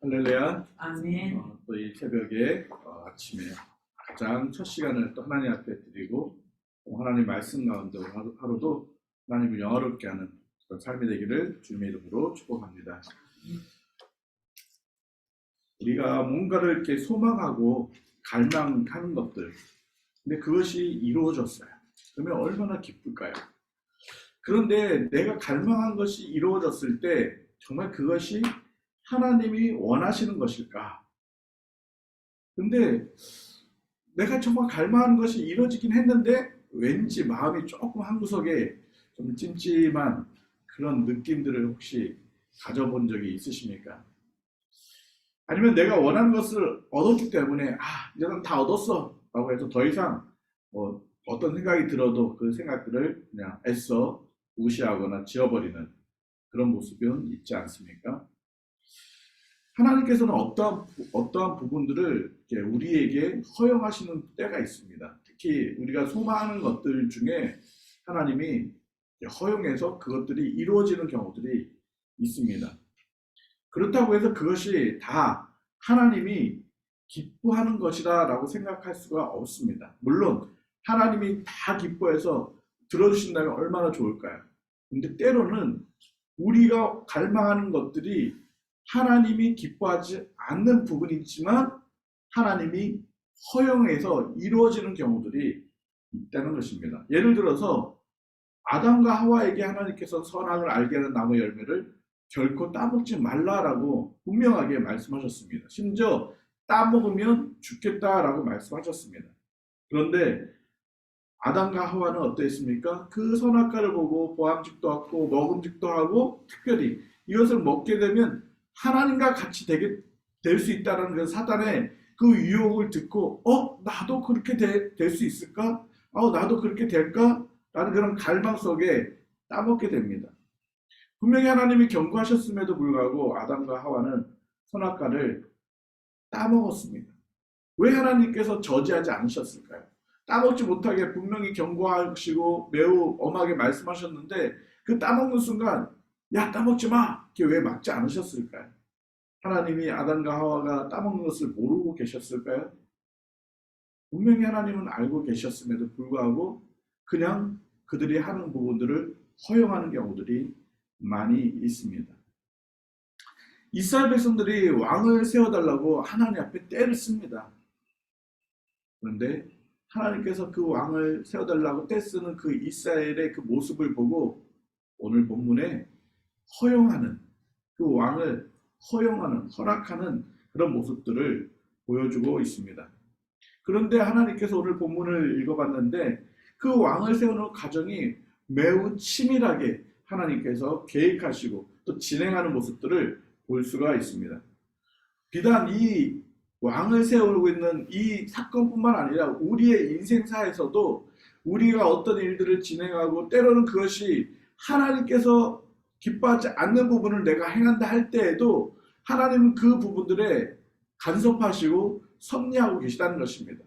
할렐루야. 아멘. 또 이 새벽에 아침에 가장 첫 시간을 또 하나님 앞에 드리고 또 하나님 말씀 가운데 하루도 하나님을 영화롭게 하는 그런 삶이 되기를 주님의 이름으로 축복합니다. 우리가 뭔가를 이렇게 소망하고 갈망하는 것들, 근데 그것이 이루어졌어요. 그러면 얼마나 기쁠까요? 그런데 내가 갈망한 것이 이루어졌을 때 정말 그것이 하나님이 원하시는 것일까? 근데 내가 정말 갈망하는 것이 이루어지긴 했는데 왠지 마음이 조금 한구석에 좀 찜찜한 그런 느낌들을 혹시 가져본 적이 있으십니까? 아니면 내가 원하는 것을 얻었기 때문에 이제는 다 얻었어 라고 해서 더 이상 어떤 생각이 들어도 그 생각들을 그냥 애써 무시하거나 지워버리는 그런 모습은 있지 않습니까? 하나님께서는 어떠한 부분들을 우리에게 허용하시는 때가 있습니다. 특히 우리가 소망하는 것들 중에 하나님이 허용해서 그것들이 이루어지는 경우들이 있습니다. 그렇다고 해서 그것이 다 하나님이 기뻐하는 것이다 라고 생각할 수가 없습니다. 물론 하나님이 다 기뻐해서 들어주신다면 얼마나 좋을까요? 근데 때로는 우리가 갈망하는 것들이 하나님이 기뻐하지 않는 부분이지만 하나님이 허용해서 이루어지는 경우들이 있다는 것입니다. 예를 들어서 아담과 하와에게 하나님께서 선악을 알게 하는 나무 열매를 결코 따먹지 말라라고 분명하게 말씀하셨습니다. 심지어 따먹으면 죽겠다라고 말씀하셨습니다. 그런데 아담과 하와는 어땠습니까? 그 선악과를 보고 보암직도 하고 먹음직도 하고 특별히 이것을 먹게 되면 하나님과 같이 될 수 있다는 그 사단의 그 유혹을 듣고 나도 그렇게 될 수 있을까? 나도 그렇게 될까? 라는 그런 갈망 속에 따먹게 됩니다. 분명히 하나님이 경고하셨음에도 불구하고 아담과 하와는 선악과를 따먹었습니다. 왜 하나님께서 저지하지 않으셨을까요? 따먹지 못하게 분명히 경고하시고 매우 엄하게 말씀하셨는데 그 따먹는 순간 야 따먹지 마! 이렇게 왜 막지 않으셨을까요? 하나님이 아담과 하와가 따먹는 것을 모르고 계셨을까요? 분명히 하나님은 알고 계셨음에도 불구하고 그냥 그들이 하는 부분들을 허용하는 경우들이 많이 있습니다. 이스라엘 백성들이 왕을 세워달라고 하나님 앞에 떼를 씁니다. 그런데 하나님께서 그 왕을 세워달라고 떼쓰는 그 이스라엘의 그 모습을 보고 오늘 본문에 허용하는, 그 왕을 허용하는, 허락하는 그런 모습들을 보여주고 있습니다. 그런데 하나님께서 오늘 본문을 읽어봤는데 그 왕을 세우는 과정이 매우 치밀하게 하나님께서 계획하시고 또 진행하는 모습들을 볼 수가 있습니다. 비단 이 왕을 세우고 있는 이 사건뿐만 아니라 우리의 인생사에서도 우리가 어떤 일들을 진행하고 때로는 그것이 하나님께서 기뻐하지 않는 부분을 내가 행한다 할 때에도 하나님은 그 부분들에 간섭하시고 섭리하고 계시다는 것입니다.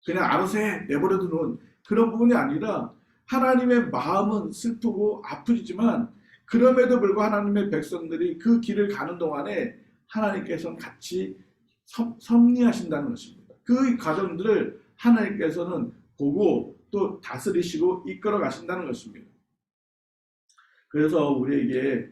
그냥 알아서 해 내버려 두는 그런 부분이 아니라 하나님의 마음은 슬프고 아프지만 그럼에도 불구하고 하나님의 백성들이 그 길을 가는 동안에 하나님께서는 같이 섭리하신다는 것입니다. 그 과정들을 하나님께서는 보고 또 다스리시고 이끌어 가신다는 것입니다. 그래서 우리에게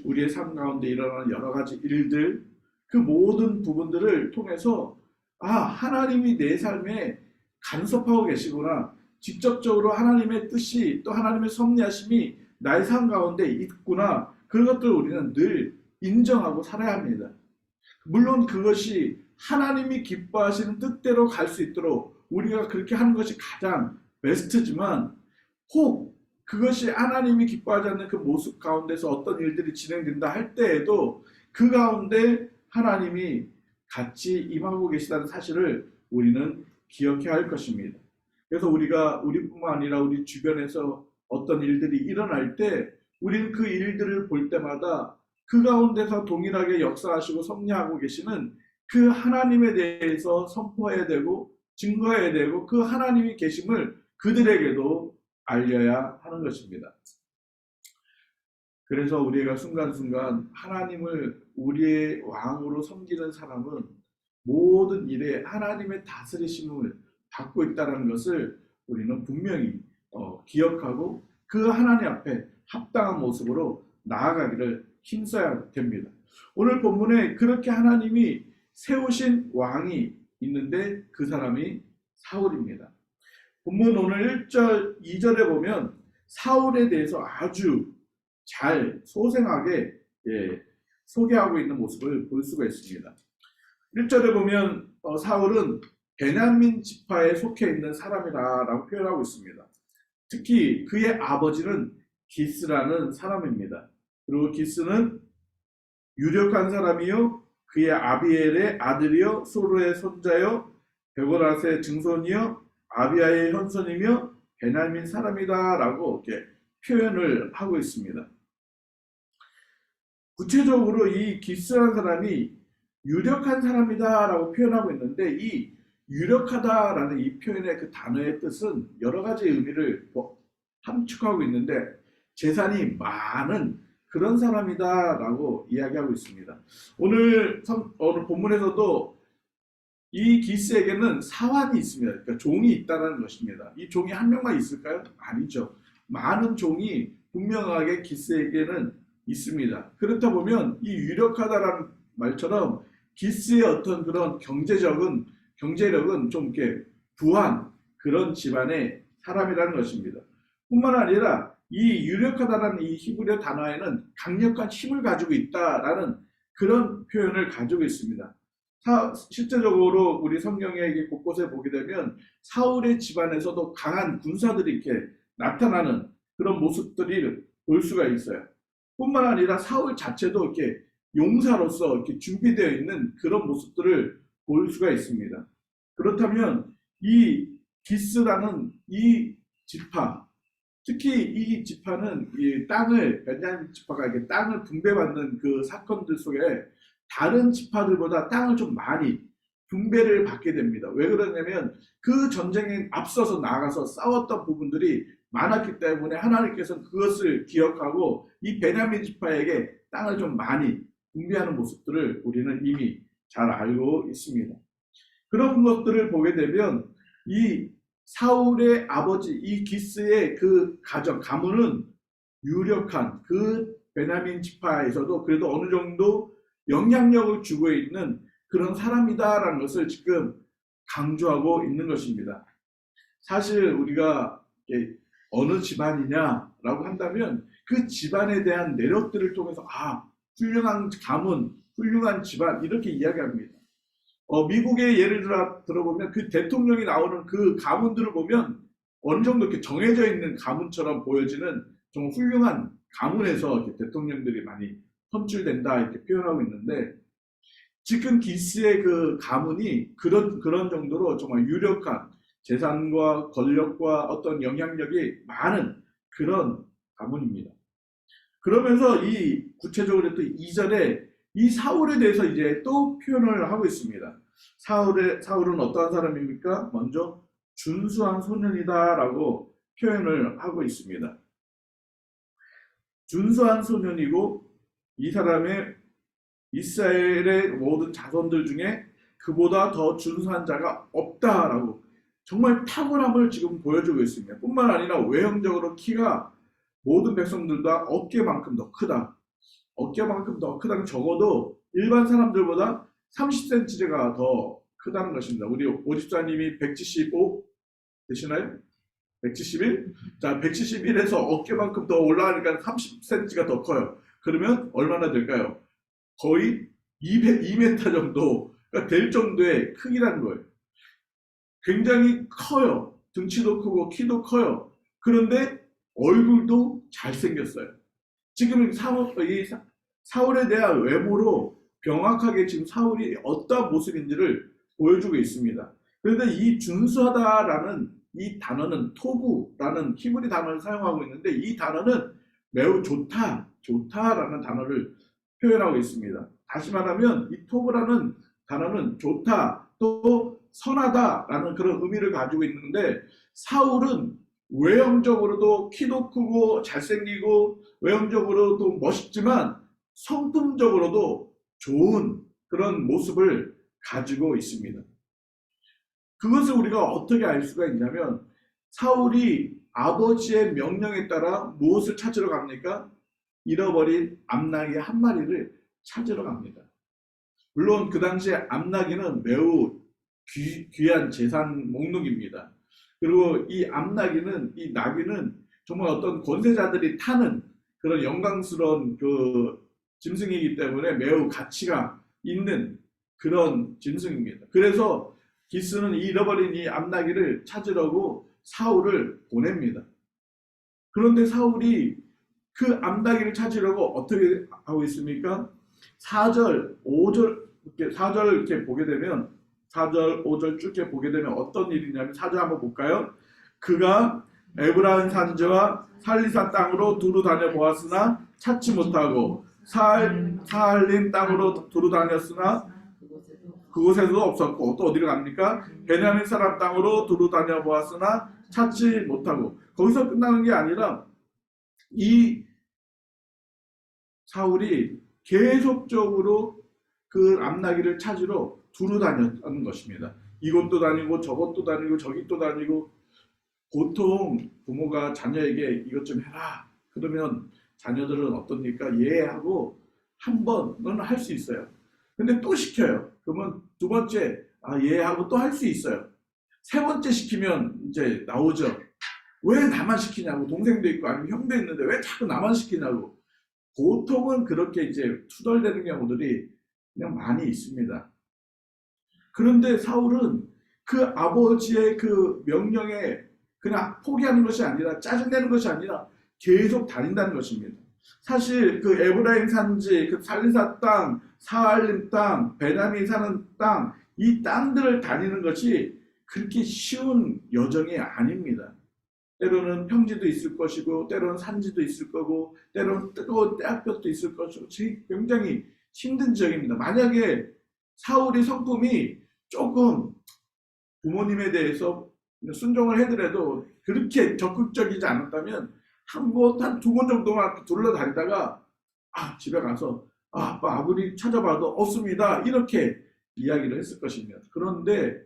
우리의 삶 가운데 일어나는 여러 가지 일들, 그 모든 부분들을 통해서 하나님이 내 삶에 간섭하고 계시구나. 직접적으로 하나님의 뜻이 또 하나님의 섭리하심이 나의 삶 가운데 있구나. 그런 것들을 우리는 늘 인정하고 살아야 합니다. 물론 그것이 하나님이 기뻐하시는 뜻대로 갈 수 있도록 우리가 그렇게 하는 것이 가장 베스트지만 혹 그것이 하나님이 기뻐하지 않는 그 모습 가운데서 어떤 일들이 진행된다 할 때에도 그 가운데 하나님이 같이 임하고 계시다는 사실을 우리는 기억해야 할 것입니다. 그래서 우리뿐만 아니라 우리 주변에서 어떤 일들이 일어날 때 우리는 그 일들을 볼 때마다 그 가운데서 동일하게 역사하시고 섭리하고 계시는 그 하나님에 대해서 선포해야 되고 증거해야 되고 그 하나님이 계심을 그들에게도 알려야 하는 것입니다. 그래서 우리가 순간순간 하나님을 우리의 왕으로 섬기는 사람은 모든 일에 하나님의 다스리심을 받고 있다는 것을 우리는 분명히 기억하고 그 하나님 앞에 합당한 모습으로 나아가기를 힘써야 됩니다. 오늘 본문에 그렇게 하나님이 세우신 왕이 있는데 그 사람이 사울입니다. 본문 오늘 1절, 2절에 보면 사울에 대해서 아주 잘 소생하게 소개하고 있는 모습을 볼 수가 있습니다. 1절에 보면 사울은 베냐민 지파에 속해 있는 사람이다라고 표현하고 있습니다. 특히 그의 아버지는 기스라는 사람입니다. 그리고 기스는 유력한 사람이요 그의 아비엘의 아들이요 소르의 손자요 베고라스의 증손이요 아비아의 현손이며 베냐민 사람이다라고 이렇게 표현을 하고 있습니다. 구체적으로 이 기스라는 사람이 유력한 사람이다라고 표현하고 있는데 이 유력하다라는 이 표현의 그 단어의 뜻은 여러 가지 의미를 함축하고 있는데 재산이 많은 그런 사람이다라고 이야기하고 있습니다. 오늘 본문에서도 이 기스에게는 사환이 있습니다. 그러니까 종이 있다는 것입니다. 이 종이 한 명만 있을까요? 아니죠. 많은 종이 분명하게 기스에게는 있습니다. 그렇다 보면 이 유력하다라는 말처럼 기스의 어떤 그런 경제력은 좀 이렇게 부한 그런 집안의 사람이라는 것입니다. 뿐만 아니라 이 유력하다라는 이 히브리어 단어에는 강력한 힘을 가지고 있다라는 그런 표현을 가지고 있습니다. 실제적으로 우리 성경에 곳곳에 보게 되면 사울의 집안에서도 강한 군사들이 이렇게 나타나는 그런 모습들이 볼 수가 있어요. 뿐만 아니라 사울 자체도 이렇게 용사로서 이렇게 준비되어 있는 그런 모습들을 볼 수가 있습니다. 그렇다면 이 기스라는 이 지파, 특히 이 지파는 이 땅을 베냐민 지파가 이렇게 땅을 분배받는 그 사건들 속에 다른 지파들보다 땅을 좀 많이 분배를 받게 됩니다. 왜 그러냐면 그 전쟁에 앞서서 나가서 싸웠던 부분들이 많았기 때문에 하나님께서는 그것을 기억하고 이 베냐민 지파에게 땅을 좀 많이 분배하는 모습들을 우리는 이미 잘 알고 있습니다. 그런 것들을 보게 되면 이 사울의 아버지 이 기스의 그 가문은 유력한 그 베냐민 지파에서도 그래도 어느 정도 영향력을 주고 있는 그런 사람이다라는 것을 지금 강조하고 있는 것입니다. 사실 우리가 어느 집안이냐라고 한다면 그 집안에 대한 내력들을 통해서 훌륭한 가문, 훌륭한 집안 이렇게 이야기합니다. 미국의 예를 들어보면 그 대통령이 나오는 그 가문들을 보면 어느 정도 이렇게 정해져 있는 가문처럼 보여지는 정말 훌륭한 가문에서 이렇게 대통령들이 많이 선출된다 이렇게 표현하고 있는데 지금 기스의 그 가문이 그런 정도로 정말 유력한 재산과 권력과 어떤 영향력이 많은 그런 가문입니다. 그러면서 이 구체적으로 또 2절에 이 사울에 대해서 이제 또 표현을 하고 있습니다. 사울은 어떠한 사람입니까? 먼저 준수한 소년이다라고 표현을 하고 있습니다. 준수한 소년이고 이 사람의 이스라엘의 모든 자손들 중에 그보다 더 준수한 자가 없다라고 정말 탁월함을 지금 보여주고 있습니다. 뿐만 아니라 외형적으로 키가 모든 백성들보다 어깨만큼 더 크다. 어깨만큼 더 크다는 적어도 일반 사람들보다 30cm가 더 크다는 것입니다. 우리 오집사님이 175 되시나요? 171? 자, 171에서 어깨만큼 더 올라가니까 30cm가 더 커요. 그러면 얼마나 될까요? 거의 2m 정도가 될 정도의 크기라는 거예요. 굉장히 커요. 등치도 크고 키도 커요. 그런데 얼굴도 잘생겼어요. 지금 사울에 대한 외모로 명확하게 지금 사울이 어떤 모습인지를 보여주고 있습니다. 그런데 이 준수하다라는 이 단어는 토부라는 히브리 단어를 사용하고 있는데 이 단어는 매우 좋다라는 단어를 표현하고 있습니다. 다시 말하면 이 토부라는 단어는 좋다, 또 선하다라는 그런 의미를 가지고 있는데 사울은 외형적으로도 키도 크고 잘생기고 외형적으로도 멋있지만 성품적으로도 좋은 그런 모습을 가지고 있습니다. 그것을 우리가 어떻게 알 수가 있냐면 사울이 아버지의 명령에 따라 무엇을 찾으러 갑니까? 잃어버린 암나귀 한 마리를 찾으러 갑니다. 물론 그 당시에 암나귀는 매우 귀한 재산 목록입니다. 그리고 이 암나귀는, 이 나귀는 정말 어떤 권세자들이 타는 그런 영광스러운 그 짐승이기 때문에 매우 가치가 있는 그런 짐승입니다. 그래서 기스는 잃어버린 이 암나귀를 찾으려고 사울을 보냅니다. 그런데 사울이 그 암나귀를 찾으려고 어떻게 하고 있습니까? 4절, 5절, 4절 이렇게 보게 되면 4절, 5절 쭉 이렇게 보게 되면 어떤 일이냐면 4절 한번 볼까요? 그가 에브라임 산지와 살리사 땅으로 두루 다녀 보았으나 찾지 못하고 사할림 땅으로 두루 다녔으나 그곳에도 없었고 또 어디로 갑니까? 베냐민 사람 땅으로 두루 다녀 보았으나 찾지 못하고 거기서 끝나는 게 아니라 이 사울이 계속적으로 그 암나귀를 찾으러 두루 다녔다는 것입니다. 이곳도 다니고 저곳도 다니고 저기 또 다니고 보통 부모가 자녀에게 이것 좀 해라 그러면 자녀들은 어떻습니까? 예 하고 한 번은 할 수 있어요. 근데 또 시켜요. 그러면 두 번째 예 하고 또 할 수 있어요. 세 번째 시키면 이제 나오죠. 왜 나만 시키냐고. 동생도 있고 아니면 형도 있는데 왜 자꾸 나만 시키냐고. 보통은 그렇게 이제 투덜대는 경우들이 그냥 많이 있습니다. 그런데 사울은 그 아버지의 그 명령에 그냥 포기하는 것이 아니라 짜증내는 것이 아니라 계속 다닌다는 것입니다. 사실 그 에브라임 산지, 그 살리사 땅, 사할림 땅, 베냐민 사는 땅, 이 땅들을 다니는 것이 그렇게 쉬운 여정이 아닙니다. 때로는 평지도 있을 것이고 때로는 산지도 있을 거고 때로는 뜨거운 떼약볕도 있을 것이고 굉장히 힘든 지역입니다. 만약에 사울이 성품이 조금 부모님에 대해서 순종을 해더라도 그렇게 적극적이지 않았다면 한 두 번 정도만 둘러다니다가 집에 가서 아빠 아무리 찾아봐도 없습니다 이렇게 이야기를 했을 것입니다. 그런데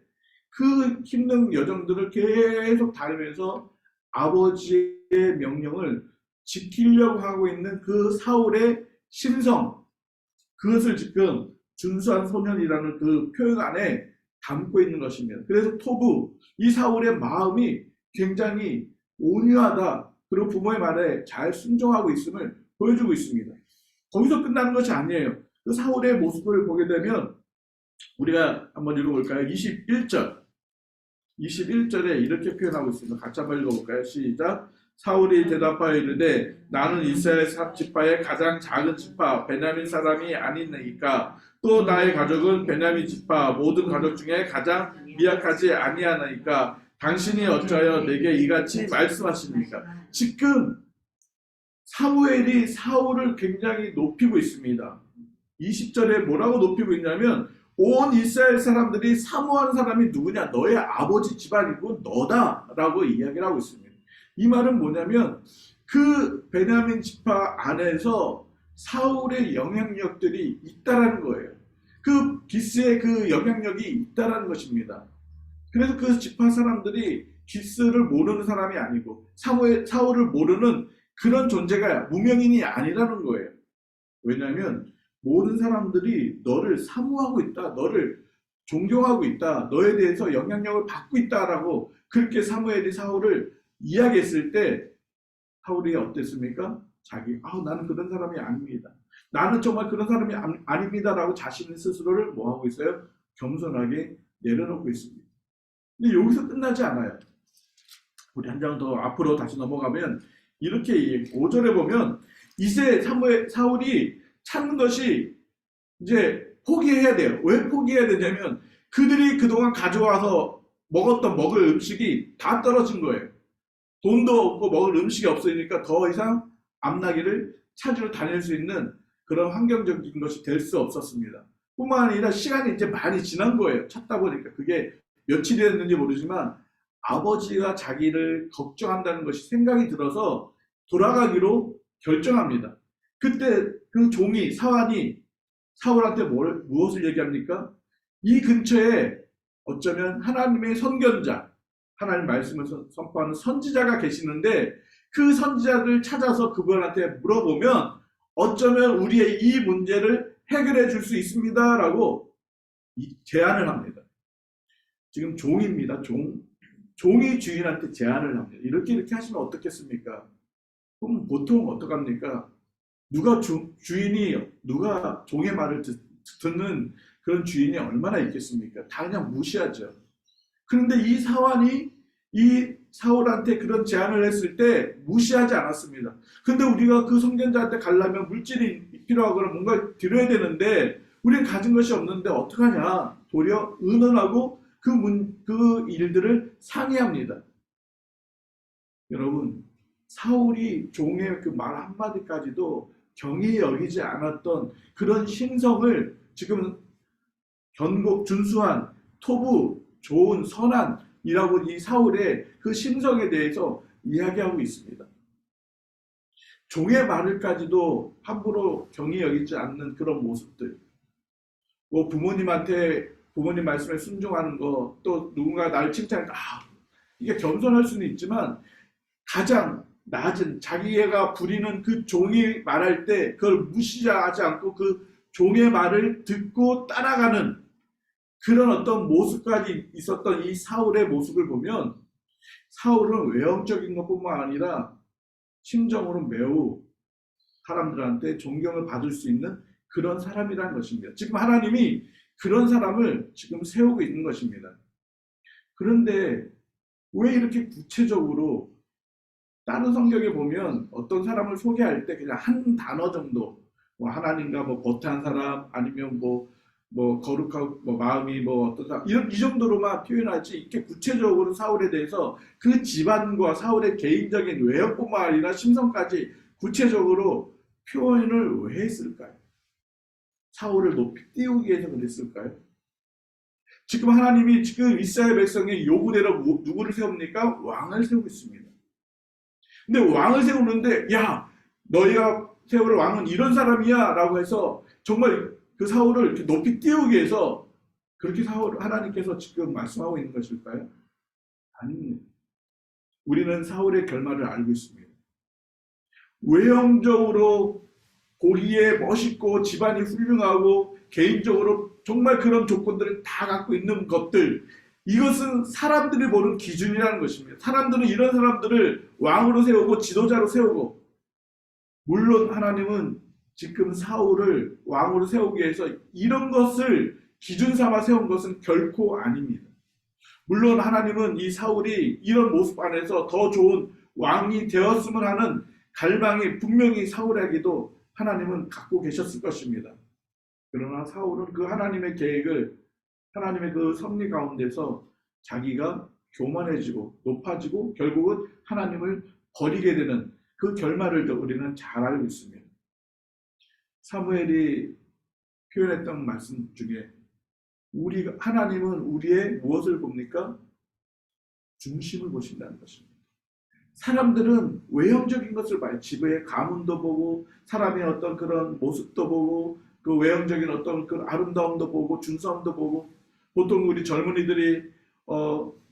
그 힘든 여정들을 계속 다니면서 아버지의 명령을 지키려고 하고 있는 그 사울의 심성, 그것을 지금 준수한 소년이라는 그 표현 안에 담고 있는 것입니다. 그래서 토부, 이 사울의 마음이 굉장히 온유하다. 그리고 부모의 말에 잘 순종하고 있음을 보여주고 있습니다. 거기서 끝나는 것이 아니에요. 그 사울의 모습을 보게 되면 우리가 한번 읽어볼까요? 21절에 이렇게 표현하고 있습니다. 같이 한번 읽어볼까요? 시작. 사울이 대답하여 이르되 나는 이스라엘 지파의 가장 작은 지파 베냐민 사람이 아니니까 또 나의 가족은 베냐민 지파 모든 가족 중에 가장 미약하지 아니하나이까 당신이 어찌하여 내게 이같이 말씀하십니까? 지금 사무엘이 사울을 굉장히 높이고 있습니다. 20절에 뭐라고 높이고 있냐면 온 이스라엘 사람들이 사모하는 사람이 누구냐? 너의 아버지 집안이고 너다 라고 이야기를 하고 있습니다. 이 말은 뭐냐면 그 베냐민 지파 안에서 사울의 영향력들이 있다라는 거예요. 그 기스의 그 영향력이 있다라는 것입니다. 그래서 그 지파 사람들이 기스를 모르는 사람이 아니고 사울을 모르는 그런 존재가 무명인이 아니라는 거예요. 왜냐하면 모든 사람들이 너를 사모하고 있다, 너를 존경하고 있다, 너에 대해서 영향력을 받고 있다라고 그렇게 사무엘이 사울을 이야기했을 때 사울이 어땠습니까? 나는 그런 사람이 아닙니다. 나는 정말 그런 사람이 아닙니다라고 자신 스스로를 뭐하고 있어요? 겸손하게 내려놓고 있습니다. 근데 여기서 끝나지 않아요. 우리 한 장 더 앞으로 다시 넘어가면 이렇게 5절에 보면 이제 사울이 찾는 것이 이제 포기해야 돼요. 왜 포기해야 되냐면 그들이 그동안 가져와서 먹을 음식이 다 떨어진 거예요. 돈도 없고 먹을 음식이 없으니까 더 이상 암나귀를 찾으러 다닐 수 있는 그런 환경적인 것이 될 수 없었습니다. 뿐만 아니라 시간이 이제 많이 지난 거예요. 찾다 보니까 그게 며칠이 됐는지 모르지만 아버지가 자기를 걱정한다는 것이 생각이 들어서 돌아가기로 결정합니다. 그때 그 종이 사환이 사울한테 무엇을 얘기합니까? 이 근처에 어쩌면 하나님의 선견자, 하나님 말씀을 선포하는 선지자가 계시는데 그 선지자를 찾아서 그분한테 물어보면 어쩌면 우리의 이 문제를 해결해 줄 수 있습니다. 라고 제안을 합니다. 지금 종입니다. 종이 주인한테 제안을 합니다. 이렇게 하시면 어떻겠습니까? 그럼 보통 어떡합니까? 누가 종의 말을 듣는 그런 주인이 얼마나 있겠습니까? 다 그냥 무시하죠. 그런데 이 사환이 이 사울한테 그런 제안을 했을 때 무시하지 않았습니다. 근데 우리가 그 선견자한테 가려면 물질이 필요하거나 뭔가 드려야 되는데 우리는 가진 것이 없는데 어떡하냐? 도리어 의논하고 그 일들을 상의합니다. 여러분, 사울이 종의 그 말 한마디까지도 경히 여기지 않았던 그런 신성을 지금 준수한 토부, 좋은, 선한이라고 이 사울의 그 신성에 대해서 이야기하고 있습니다. 종의 말을까지도 함부로 경히 여기지 않는 그런 모습들. 뭐 부모님 말씀에 순종하는 거, 또 누군가 나를 칭찬해, 이게 겸손할 수는 있지만 가장 낮은 자기가 부리는 그 종이 말할 때 그걸 무시하지 않고 그 종의 말을 듣고 따라가는 그런 어떤 모습까지 있었던 이 사울의 모습을 보면 사울은 외형적인 것뿐만 아니라 심정으로 매우 사람들한테 존경을 받을 수 있는 그런 사람이라는 것입니다. 지금 하나님이 그런 사람을 지금 세우고 있는 것입니다. 그런데 왜 이렇게 구체적으로 다른 성경에 보면 어떤 사람을 소개할 때 그냥 한 단어 정도, 뭐 하나님과 뭐 거룩한 사람, 아니면 뭐 거룩하고 뭐 마음이 뭐 어떤 사람, 이 정도로만 표현하지, 이렇게 구체적으로 사울에 대해서 그 집안과 사울의 개인적인 외형뿐만 아니라 심성까지 구체적으로 표현을 왜 했을까요? 사울을 높이 띄우기 위해서 그랬을까요? 지금 하나님이 지금 이스라엘 백성의 요구대로 누구를 세웁니까? 왕을 세우고 있습니다. 근데 왕을 세우는데 야, 너희가 세울 왕은 이런 사람이야 라고 해서 정말 그 사울을 이렇게 높이 띄우기 위해서 그렇게 하나님께서 지금 말씀하고 있는 것일까요? 아닙니다. 우리는 사울의 결말을 알고 있습니다. 외형적으로 보기에 멋있고 집안이 훌륭하고 개인적으로 정말 그런 조건들을 다 갖고 있는 것들, 이것은 사람들이 보는 기준이라는 것입니다. 사람들은 이런 사람들을 왕으로 세우고 지도자로 세우고, 물론 하나님은 지금 사울을 왕으로 세우기 위해서 이런 것을 기준 삼아 세운 것은 결코 아닙니다. 물론 하나님은 이 사울이 이런 모습 안에서 더 좋은 왕이 되었으면 하는 갈망이 분명히 사울에게도 하나님은 갖고 계셨을 것입니다. 그러나 사울은 그 하나님의 계획을, 하나님의 그 섭리 가운데서 자기가 교만해지고 높아지고 결국은 하나님을 버리게 되는 그 결말을 우리는 잘 알고 있습니다. 사무엘이 표현했던 말씀 중에 하나님은 우리의 무엇을 봅니까? 중심을 보신다는 것입니다. 사람들은 외형적인 것을 봐요. 집의 가문도 보고 사람의 어떤 그런 모습도 보고 그 외형적인 어떤 그 아름다움도 보고 준수함도 보고, 보통 우리 젊은이들이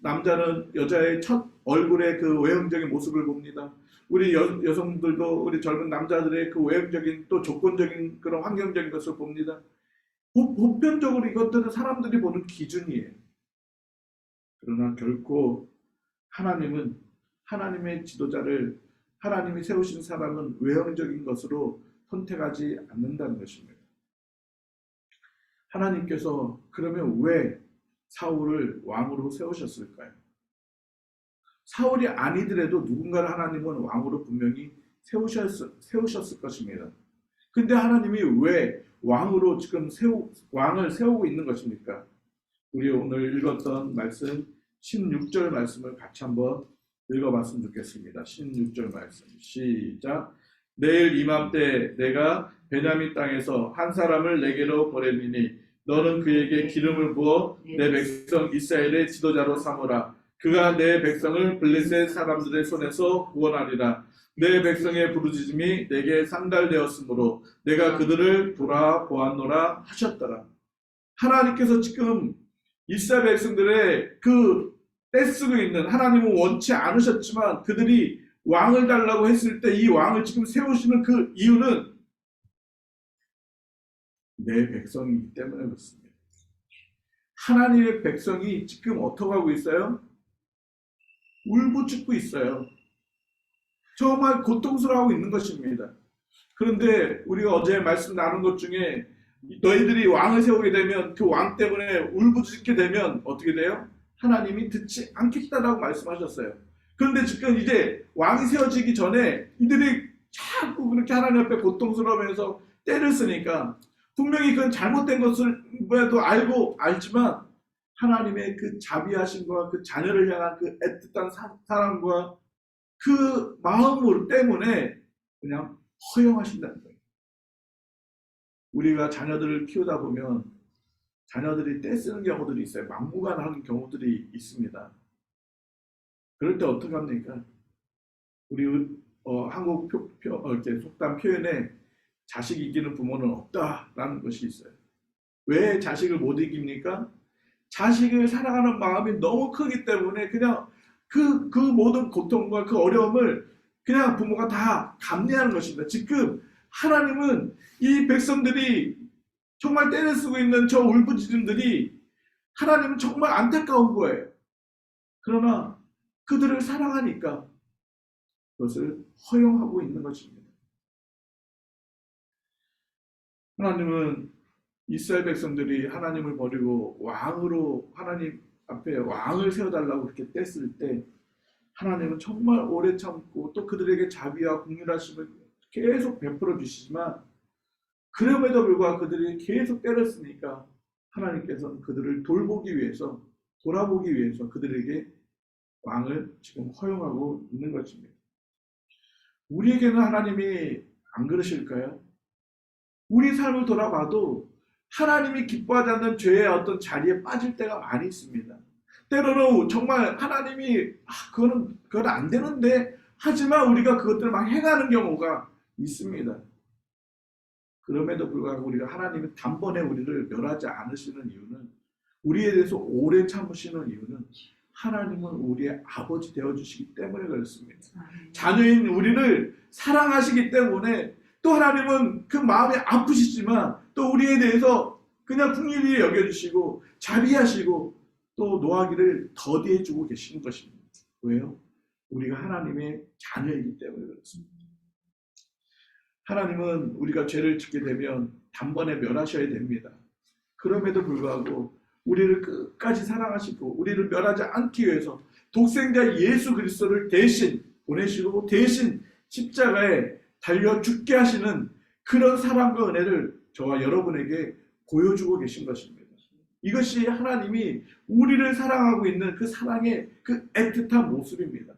남자는 여자의 첫 얼굴의 그 외형적인 모습을 봅니다. 우리 여성들도 우리 젊은 남자들의 그 외형적인 또 조건적인 그런 환경적인 것을 봅니다. 보편적으로 이것들은 사람들이 보는 기준이에요. 그러나 결코 하나님은 하나님의 지도자를, 하나님이 세우신 사람은 외형적인 것으로 선택하지 않는다는 것입니다. 하나님께서 그러면 왜 사울을 왕으로 세우셨을까요? 사울이 아니더라도 누군가를 하나님은 왕으로 분명히 세우셨을 것입니다. 근데 하나님이 왜 왕으로 지금 왕을 세우고 있는 것입니까? 우리 오늘 읽었던 말씀 16절 말씀을 같이 한번 읽어봤으면 좋겠습니다. 16절 말씀 시작. 내일 이맘때 내가 베냐민 땅에서 한 사람을 내게로 보내리니 너는 그에게 기름을 부어 내 백성 이스라엘의 지도자로 삼으라. 그가 내 백성을 블레셋 사람들의 손에서 구원하리라. 내 백성의 부르짖음이 내게 상달되었으므로 내가 그들을 돌아보았노라 하셨더라. 하나님께서 지금 이스라엘 백성들의 그 떼쓰고 있는, 하나님은 원치 않으셨지만 그들이 왕을 달라고 했을 때 이 왕을 지금 세우시는 그 이유는 내 백성이기 때문에 그렇습니다. 하나님의 백성이 지금 어떻게 하고 있어요? 울부짖고 있어요. 정말 고통스러워하고 있는 것입니다. 그런데 우리가 어제 말씀 나눈 것 중에 너희들이 왕을 세우게 되면 그 왕 때문에 울부짖게 되면 어떻게 돼요? 하나님이 듣지 않겠다라고 말씀하셨어요. 그런데 지금 이제 왕이 세워지기 전에 이들이 자꾸 그렇게 하나님 앞에 고통스러워하면서 때를 쓰니까 분명히 그건 잘못된 것을 알지만 하나님의 그 자비하심과 그 자녀를 향한 그 애틋한 사랑과 그 마음 때문에 그냥 허용하신다는 거예요. 우리가 자녀들을 키우다 보면 자녀들이 떼쓰는 경우들이 있어요. 막무가내하는 경우들이 있습니다. 그럴 때 어떻게 합니까? 우리 한국 이렇게 속담 표현에 자식 이기는 부모는 없다라는 것이 있어요. 왜 자식을 못 이깁니까? 자식을 사랑하는 마음이 너무 크기 때문에 그냥 그 모든 고통과 그 어려움을 그냥 부모가 다 감내하는 것입니다. 지금 하나님은 이 백성들이 정말 때를 쓰고 있는 저 울부짖음들이 하나님은 정말 안타까운 거예요. 그러나 그들을 사랑하니까 그것을 허용하고 있는 것입니다. 하나님은 이스라엘 백성들이 하나님을 버리고 왕으로 하나님 앞에 왕을 세워달라고 그렇게 뗐을 때 하나님은 정말 오래 참고 또 그들에게 자비와 긍휼하심을 계속 베풀어 주시지만 그럼에도 불구하고 그들이 계속 때렸으니까 하나님께서는 그들을 돌보기 위해서 돌아보기 위해서 그들에게 왕을 지금 허용하고 있는 것입니다. 우리에게는 하나님이 안 그러실까요? 우리 삶을 돌아봐도 하나님이 기뻐하지 않는 죄의 어떤 자리에 빠질 때가 많이 있습니다. 때로는 정말 하나님이 그건 안 되는데 하지만 우리가 그것들을 막 행하는 경우가 있습니다. 그럼에도 불구하고 우리가 하나님이 단번에 우리를 멸하지 않으시는 이유는 우리에 대해서 오래 참으시는 이유는 하나님은 우리의 아버지 되어주시기 때문에 그렇습니다. 자녀인 우리를 사랑하시기 때문에 또 하나님은 그 마음이 아프시지만 또 우리에 대해서 그냥 긍휼히 여겨주시고 자비하시고 또 노하기를 더디해주고 계시는 것입니다. 왜요? 우리가 하나님의 자녀이기 때문에 그렇습니다. 하나님은 우리가 죄를 짓게 되면 단번에 멸하셔야 됩니다. 그럼에도 불구하고 우리를 끝까지 사랑하시고 우리를 멸하지 않기 위해서 독생자 예수 그리스도를 대신 보내시고 대신 십자가에 달려 죽게 하시는 그런 사랑과 은혜를 저와 여러분에게 보여주고 계신 것입니다. 이것이 하나님이 우리를 사랑하고 있는 그 사랑의 그 애틋한 모습입니다.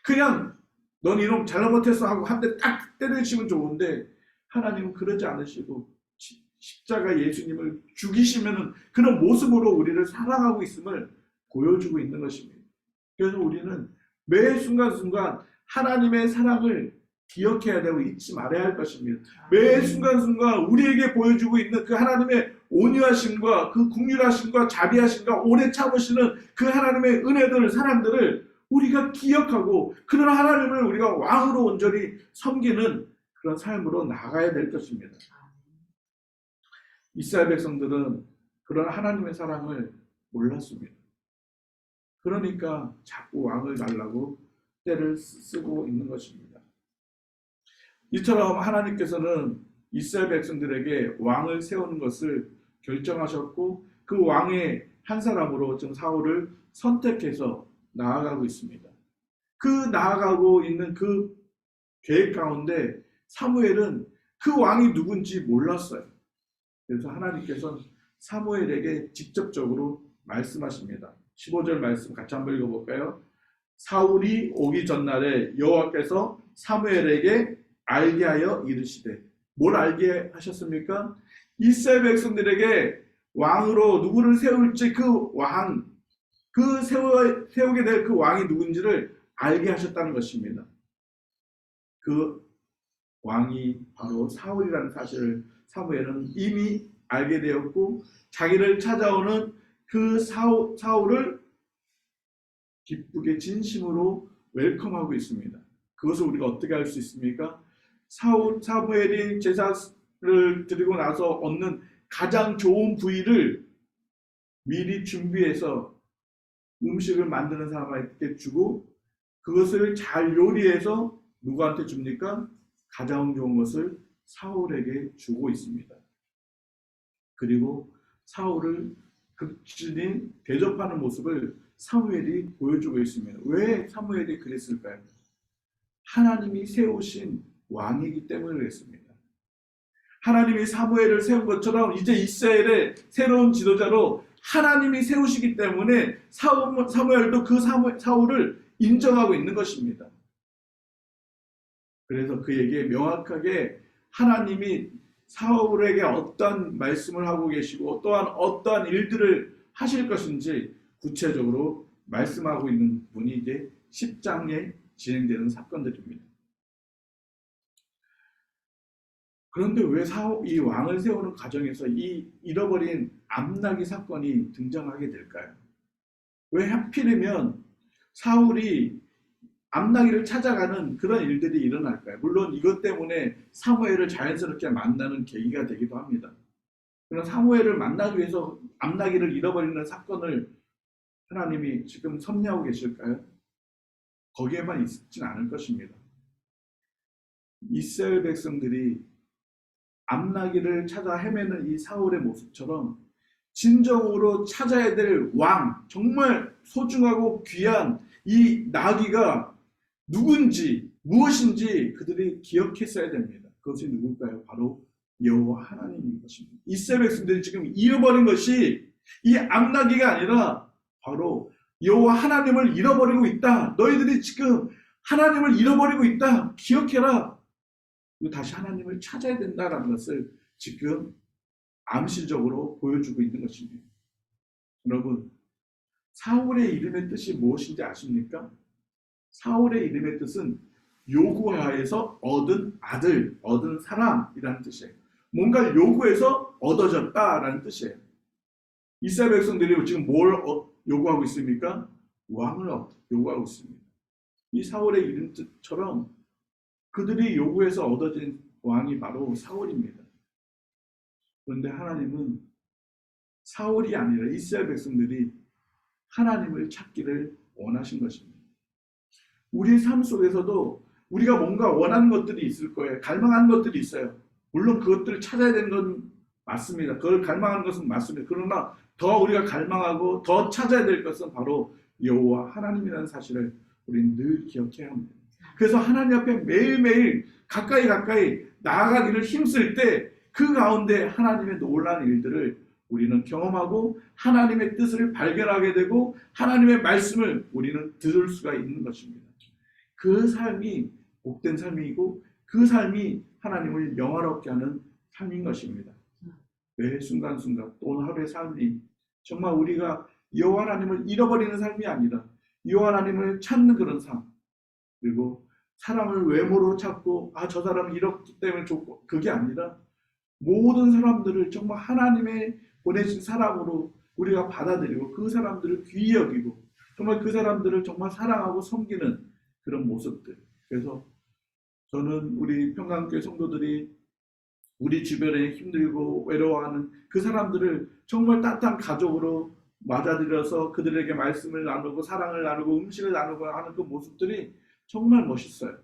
그냥 넌 이놈 잘못했어 하고 한 대 딱 때려치면 좋은데 하나님은 그러지 않으시고 십자가 예수님을 죽이시면 그런 모습으로 우리를 사랑하고 있음을 보여주고 있는 것입니다. 그래서 우리는 매 순간순간 하나님의 사랑을 기억해야 되고 잊지 말아야 할 것입니다. 매 순간순간 우리에게 보여주고 있는 그 하나님의 온유하심과 그 긍휼하심과 자비하심과 오래 참으시는 그 하나님의 은혜들 사랑들을 우리가 기억하고 그런 하나님을 우리가 왕으로 온전히 섬기는 그런 삶으로 나아가야 될 것입니다. 이스라엘 백성들은 그런 하나님의 사랑을 몰랐습니다. 그러니까 자꾸 왕을 달라고 때를 쓰고 있는 것입니다. 이처럼 하나님께서는 이스라엘 백성들에게 왕을 세우는 것을 결정하셨고 그 왕의 한 사람으로 지금 사울을 선택해서 나아가고 있습니다. 그 나아가고 있는 그 계획 가운데 사무엘은 그 왕이 누군지 몰랐어요. 그래서 하나님께서는 사무엘에게 직접적으로 말씀하십니다. 15절 말씀 같이 한번 읽어볼까요? 사울이 오기 전날에 여호와께서 사무엘에게 알게 하여 이르시되, 뭘 알게 하셨습니까? 이스라엘 백성들에게 왕으로 누구를 세울지 세우게 될 그 왕이 누군지를 알게 하셨다는 것입니다. 그 왕이 바로 사울이라는 사실을 사무엘은 이미 알게 되었고 자기를 찾아오는 그 사울을 기쁘게 진심으로 웰컴하고 있습니다. 그것을 우리가 어떻게 할 수 있습니까? 사무엘이 제사를 드리고 나서 얻는 가장 좋은 부위를 미리 준비해서 음식을 만드는 사람에게 주고 그것을 잘 요리해서 누구한테 줍니까? 가장 좋은 것을 사울에게 주고 있습니다. 그리고 사울을 극진히 대접하는 모습을 사무엘이 보여주고 있습니다. 왜 사무엘이 그랬을까요? 하나님이 세우신 왕이기 때문에 그랬습니다. 하나님이 사무엘을 세운 것처럼 이제 이스라엘의 새로운 지도자로 하나님이 세우시기 때문에 사무엘도 그 사울을 인정하고 있는 것입니다. 그래서 그에게 명확하게 하나님이 사울에게 어떤 말씀을 하고 계시고 또한 어떠한 일들을 하실 것인지 구체적으로 말씀하고 있는 분이 이제 10장에 진행되는 사건들입니다. 그런데 왜 이 왕을 세우는 과정에서 이 잃어버린 암나기 사건이 등장하게 될까요? 왜 하필이면 사울이 암나기를 찾아가는 그런 일들이 일어날까요? 물론 이것 때문에 사무엘을 자연스럽게 만나는 계기가 되기도 합니다. 그러나 사무엘을 만나기 위해서 암나기를 잃어버리는 사건을 하나님이 지금 섭리하고 계실까요? 거기에만 있진 않을 것입니다. 이스라엘 백성들이 암나기를 찾아 헤매는 이 사울의 모습처럼 진정으로 찾아야 될 왕, 정말 소중하고 귀한 이 나귀가 누군지 무엇인지 그들이 기억했어야 됩니다. 그것이 누굴까요? 바로 여호와 하나님인 것입니다. 이스라엘 백성들이 지금 잃어버린 것이 이 암나귀가 아니라 바로 여호와 하나님을 잃어버리고 있다. 너희들이 지금 하나님을 잃어버리고 있다. 기억해라. 다시 하나님을 찾아야 된다라는 것을 지금 암시적으로 보여주고 있는 것입니다. 여러분, 사울의 이름의 뜻이 무엇인지 아십니까? 사울의 이름의 뜻은 요구하여서 얻은 아들, 얻은 사람이라는 뜻이에요. 뭔가 요구해서 얻어졌다라는 뜻이에요. 이스라엘 백성들이 지금 뭘 요구하고 있습니까? 왕을 요구하고 있습니다. 이 사울의 이름 뜻처럼 그들이 요구해서 얻어진 왕이 바로 사울입니다. 그런데 하나님은 사울이 아니라 이스라엘 백성들이 하나님을 찾기를 원하신 것입니다. 우리 삶 속에서도 우리가 뭔가 원하는 것들이 있을 거예요. 갈망하는 것들이 있어요. 물론 그것들을 찾아야 되는 건 맞습니다. 그걸 갈망하는 것은 맞습니다. 그러나 더 우리가 갈망하고 더 찾아야 될 것은 바로 여호와 하나님이라는 사실을 우리는 늘 기억해야 합니다. 그래서 하나님 앞에 매일매일 가까이 나아가기를 힘쓸 때 그 가운데 하나님의 놀라운 일들을 우리는 경험하고 하나님의 뜻을 발견하게 되고 하나님의 말씀을 우리는 들을 수가 있는 것입니다. 그 삶이 복된 삶이고 그 삶이 하나님을 영화롭게 하는 삶인 것입니다. 매 순간순간 또 하루의 삶이 정말 우리가 여호와 하나님을 잃어버리는 삶이 아니라 여호와 하나님을 찾는 그런 삶, 그리고 사람을 외모로 찾고 저 사람은 이렇기 때문에 좋고 그게 아니라 모든 사람들을 정말 하나님의 보내신 사람으로 우리가 받아들이고 그 사람들을 귀히 여기고 정말 그 사람들을 정말 사랑하고 섬기는 그런 모습들. 그래서 저는 우리 평강교회 성도들이 우리 주변에 힘들고 외로워하는 그 사람들을 정말 따뜻한 가족으로 맞아들여서 그들에게 말씀을 나누고 사랑을 나누고 음식을 나누고 하는 그 모습들이 정말 멋있어요.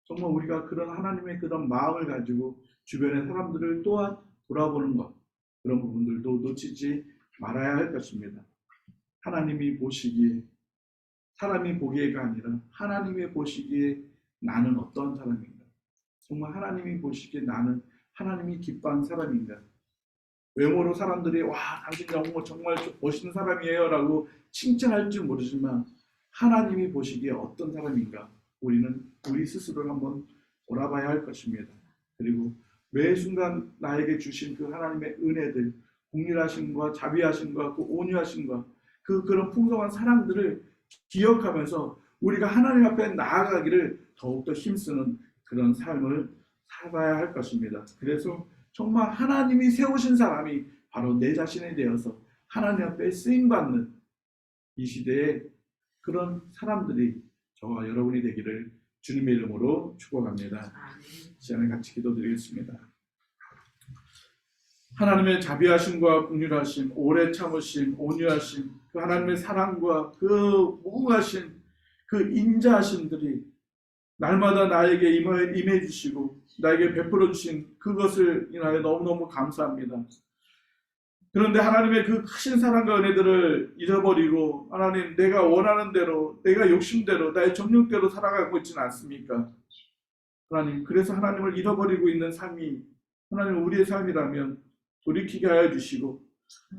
정말 우리가 그런 하나님의 그런 마음을 가지고 주변의 사람들을 또한 돌아보는 것, 그런 부분들도 놓치지 말아야 할 것입니다. 하나님이 보시기에 사람이 보기에가 아니라 하나님이 보시기에 나는 어떤 사람인가? 정말 하나님이 보시기에 나는 하나님이 기뻐하는 사람인가? 외모로 사람들이 당신 정말 멋있는 사람이에요 라고 칭찬할 줄 모르지만 하나님이 보시기에 어떤 사람인가? 우리는 우리 스스로를 한번 돌아봐야 할 것입니다. 그리고 매 순간 나에게 주신 그 하나님의 은혜들, 공률하심과 자비하심과 그 온유하심과 그런 풍성한 사랑들을 기억하면서 우리가 하나님 앞에 나아가기를 더욱더 힘쓰는 그런 삶을 살아야 할 것입니다. 그래서 정말 하나님이 세우신 사람이 바로 내 자신이 되어서 하나님 앞에 쓰임받는 이 시대에 그런 사람들이 저와 여러분이 되기를 주님의 이름으로 축복합니다. 시간에 같이 기도드리겠습니다. 하나님의 자비하심과 긍휼하심, 오래 참으심, 온유하심, 그 하나님의 사랑과 그 무궁하신 그 인자하심들이 날마다 나에게 임해 주시고 나에게 베풀어 주신 그것을 인하여 너무너무 감사합니다. 그런데 하나님의 그 크신 사랑과 은혜들을 잊어버리고 하나님 내가 원하는 대로 내가 욕심대로 나의 정욕대로 살아가고 있지는 않습니까? 하나님 그래서 하나님을 잃어버리고 있는 삶이 하나님 우리의 삶이라면 돌이키게 하여 주시고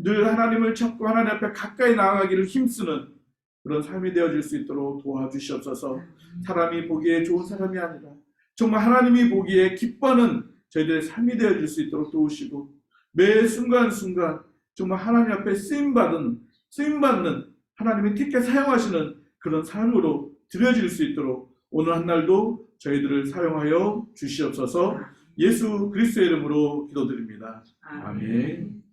늘 하나님을 찾고 하나님 앞에 가까이 나아가기를 힘쓰는 그런 삶이 되어질 수 있도록 도와주시옵소서. 사람이 보기에 좋은 사람이 아니라 정말 하나님이 보기에 기뻐하는 저희들의 삶이 되어질 수 있도록 도우시고 매 순간순간 정말 하나님 앞에 쓰임받는 하나님이 특히 사용하시는 그런 삶으로 드려질 수 있도록 오늘 한 날도 저희들을 사용하여 주시옵소서. 예수 그리스도의 이름으로 기도드립니다. 아멘.